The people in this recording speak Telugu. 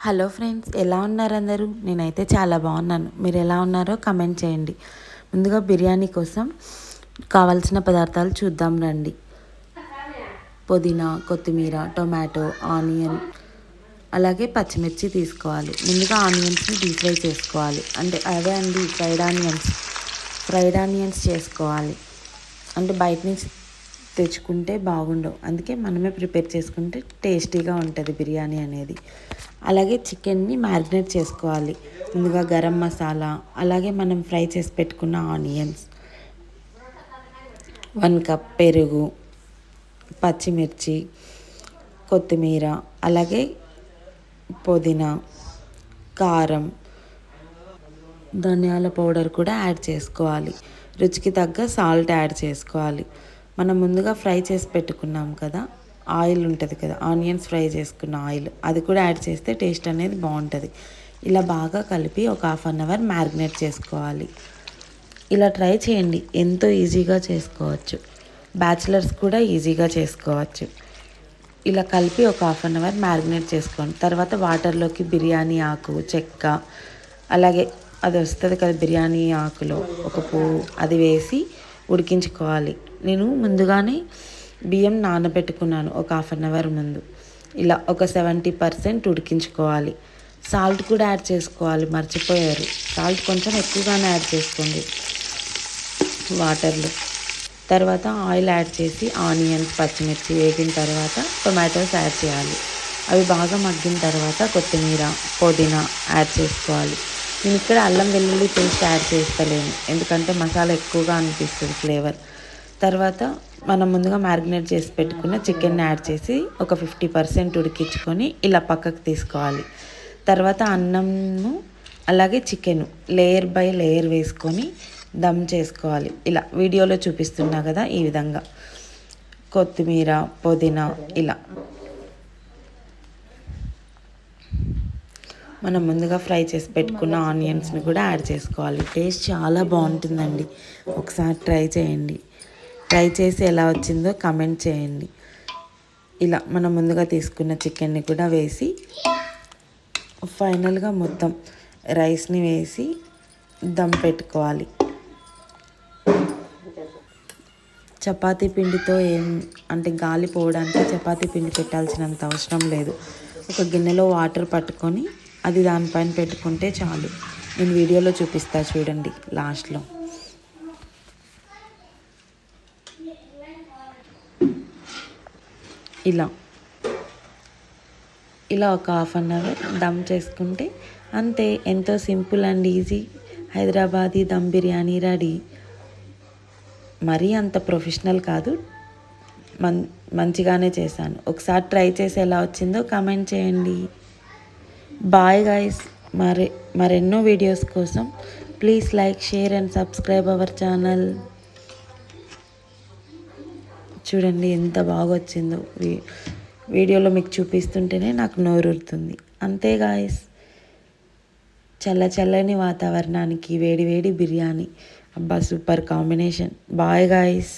హలో ఫ్రెండ్స్, ఎలా ఉన్నారు అందరూ? నేనైతే చాలా బాగున్నాను. మీరు ఎలా ఉన్నారో కమెంట్ చేయండి. ముందుగా బిర్యానీ కోసం కావాల్సిన పదార్థాలు చూద్దాం రండి. పుదీనా, కొత్తిమీర, టొమాటో, ఆనియన్, అలాగే పచ్చిమిర్చి తీసుకోవాలి. ముందుగా ఆనియన్స్ని డీప్ ఫ్రై చేసుకోవాలి. అంటే అదే అండి, ఫ్రైడ్ ఆనియన్స్ చేసుకోవాలి. అంటే బయట నుంచి తెచ్చుకుంటే బాగుండవు, అందుకే మనమే ప్రిపేర్ చేసుకుంటే టేస్టీగా ఉంటుంది బిర్యానీ అనేది. అలాగే చికెన్ని మ్యారినేట్ చేసుకోవాలి. ముందుగా గరం మసాలా, అలాగే మనం ఫ్రై చేసి పెట్టుకున్న ఆనియన్స్, 1 కప్ పెరుగు, పచ్చిమిర్చి, కొత్తిమీర, అలాగే పుదీనా, కారం, ధనియాల పౌడర్ కూడా యాడ్ చేసుకోవాలి. రుచికి తగ్గ సాల్ట్ యాడ్ చేసుకోవాలి. మనం ముందుగా ఫ్రై చేసి పెట్టుకున్నాం కదా, ఆయిల్ ఉంటుంది కదా, ఆనియన్స్ ఫ్రై చేసుకున్న ఆయిల్, అది కూడా యాడ్ చేస్తే టేస్ట్ అనేది బాగుంటుంది. ఇలా బాగా కలిపి ఒక 1/2 అవర్ మ్యారినేట్ చేసుకోవాలి. ఇలా ట్రై చేయండి, ఎంతో ఈజీగా చేసుకోవచ్చు. బ్యాచిలర్స్ కూడా ఈజీగా చేసుకోవచ్చు. ఇలా కలిపి ఒక 1/2 అవర్ మ్యారినేట్ చేసుకోండి. తర్వాత వాటర్లోకి బిర్యానీ ఆకు, చెక్క, అలాగే అది వస్తుంది కదా బిర్యానీ ఆకులో ఒక పువ్వు, అది వేసి ఉడికించుకోవాలి. నేను ముందుగానే బియ్యం నానబెట్టుకున్నాను ఒక 1/2 అవర్ ముందు. ఇలా ఒక 70% ఉడికించుకోవాలి. సాల్ట్ కూడా యాడ్ చేసుకోవాలి, మర్చిపోయారు. సాల్ట్ కొంచెం ఎక్కువగానే యాడ్ చేసుకోండి వాటర్లో. తర్వాత ఆయిల్ యాడ్ చేసి ఆనియన్స్, పచ్చిమిర్చి వేగిన తర్వాత టొమాటోస్ యాడ్ చేయాలి. అవి బాగా మగ్గిన తర్వాత కొత్తిమీర, పుదీనా యాడ్ చేసుకోవాలి. నేను ఇక్కడ అల్లం వెల్లుల్లి పేస్ట్ యాడ్ చేస్తలేను, ఎందుకంటే మసాలా ఎక్కువగా అనిపిస్తుంది ఫ్లేవర్. తర్వాత మనం ముందుగా మ్యారినేట్ చేసి పెట్టుకున్న చికెన్ యాడ్ చేసి ఒక 50% ఉడికించుకొని ఇలా పక్కకు తీసుకోవాలి. తర్వాత అన్నము అలాగే చికెను లేయర్ బై లేయర్ వేసుకొని దమ్ చేసుకోవాలి. ఇలా వీడియోలో చూపిస్తున్నా కదా, ఈ విధంగా కొత్తిమీర, పుదీనా, ఇలా మనం ముందుగా ఫ్రై చేసి పెట్టుకున్న ఆనియన్స్ని కూడా యాడ్ చేసుకోవాలి. టేస్ట్ చాలా బాగుంటుందండి, ఒకసారి ట్రై చేయండి. ట్రై చేసి ఎలా వచ్చిందో కమెంట్ చేయండి. ఇలా మనం ముందుగా తీసుకున్న చికెన్ని కూడా వేసి ఫైనల్గా మొత్తం రైస్ని వేసి దమ్ పెట్టుకోవాలి. చపాతీ పిండితో అంటే గాలి పోవడానికి చపాతీ పిండి పెట్టాల్సినంత అవసరం లేదు. ఒక గిన్నెలో వాటర్ పట్టుకొని అది దానిపైన పెట్టుకుంటే చాలు. నేను వీడియోలో చూపిస్తా చూడండి లాస్ట్లో. ఇలా ఇలా ఒక 1/2 అవర్ దమ్ చేసుకుంటే అంతే. ఎంతో simple and easy Hyderabadi dum biryani ready. మరీ అంత ప్రొఫెషనల్ కాదు, మంచిగానే చేశాను. ఒకసారి ట్రై చేసి ఎలా వచ్చిందో కమెంట్ చేయండి. Bye guys. మరెన్నో వీడియోస్ కోసం please like, share and subscribe our channel. చూడండి ఎంత బాగా వచ్చిందో. వీడియోలో మీకు చూపిస్తుంటేనే నాకు నోరూరుతుంది. అంతే గాయస్. చల్లని వాతావరణానికి వేడి వేడి బిర్యానీ, అబ్బా సూపర్ కాంబినేషన్. Bye guys.